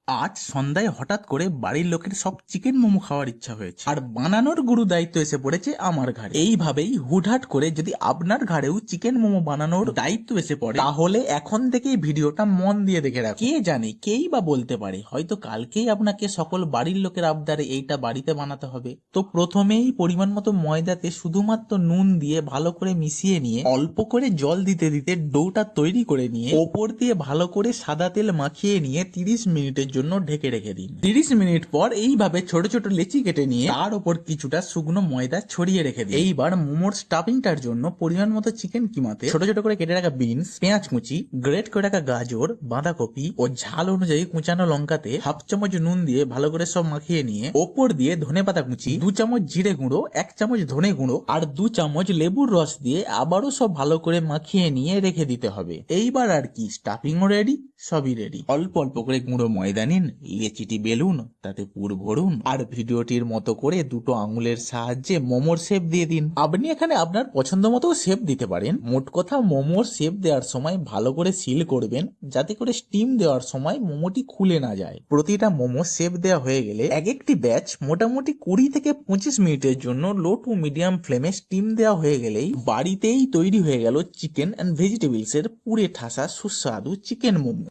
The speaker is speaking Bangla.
আজ সন্ধ্যায় হঠাৎ করে বাড়ির লোকের সব চিকেন মোমো খাওয়ার ইচ্ছা হয়েছে, আর বানানোর গুরু দায়িত্ব এসে পড়েছে আমার ঘাড়ে। এইভাবেই হুটহাট করে যদি আপনার ঘাড়েও চিকেন মোমো বানানোর দায়িত্ব এসে পড়ে, তাহলে এখন থেকেই ভিডিওটা মন দিয়ে দেখে রাখুন। কে জানে, কেই বা বলতে পারে হয়তো কালকেই আপনাকে সকল বাড়ির লোকের আবদারে এইটা বাড়িতে বানাতে হবে। তো প্রথমেই পরিমাণ মতো ময়দাতে শুধুমাত্র নুন দিয়ে ভালো করে মিশিয়ে নিয়ে অল্প করে জল দিতে দিতে ডোটা তৈরি করে নিয়ে ওপর দিয়ে ভালো করে সাদা তেল মাখিয়ে নিয়ে 30 মিনিটের জন্য ঢেকে রেখে দিন। 30 মিনিট পর এইভাবে ছোট ছোট লেচি কেটে নিয়ে তার উপর কিছুটা শুকনো ময়দা ছড়িয়ে রেখে দিন। এইবার মোমোর স্টাফিংটার জন্য পরিমাণ মতো চিকেন কিমাতে ছোট ছোট করে কেটে রাখা বিনস, পেঁয়াজ কুচি, গ্রেট করে রাখা গাজর, বাঁধাকপি ও ঝাল অনুযায়ী কুচানো লঙ্কাতে হাফ চামচ নুন দিয়ে ভালো করে সব মাখিয়ে নিয়ে ওপর দিয়ে ধনেপাতা কুচি, 2 চামচ জিরে গুঁড়ো, 1 চামচ ধনে গুঁড়ো আর 2 চামচ লেবুর রস দিয়ে আবারও সব ভালো করে মাখিয়ে নিয়ে রেখে দিতে হবে। এইবার আর কি, স্টাফিংও রেডি, সবই রেডি। অল্প অল্প করে গুঁড়ো ময়দা নিন, লেচিটি বেলুন, তাতে পুর ভরুন আর ভিডিওটির মতো করে দুটো আঙুলের সাহায্যে মোমোর শেপ দিয়ে দিন। আপনি এখানে আপনার পছন্দ মতো শেপ দিতে পারেন। মোট কথা, মোমোর শেপ দেওয়ার সময় ভালো করে সিল করবেন, যাতে করে স্টিম দেওয়ার সময় মোমোটি খুলে না যায়। প্রতিটা মোমো শেপ দেওয়া হয়ে গেলে এক একটি ব্যাচ মোটামুটি 20 থেকে 25 মিনিটের জন্য লো টু মিডিয়াম ফ্লেমে স্টিম দেওয়া হয়ে গেলেই বাড়িতেই তৈরি হয়ে গেল চিকেন অ্যান্ড ভেজিটেবলস এর পুরে ঠাসা সুস্বাদু চিকেন মোমো।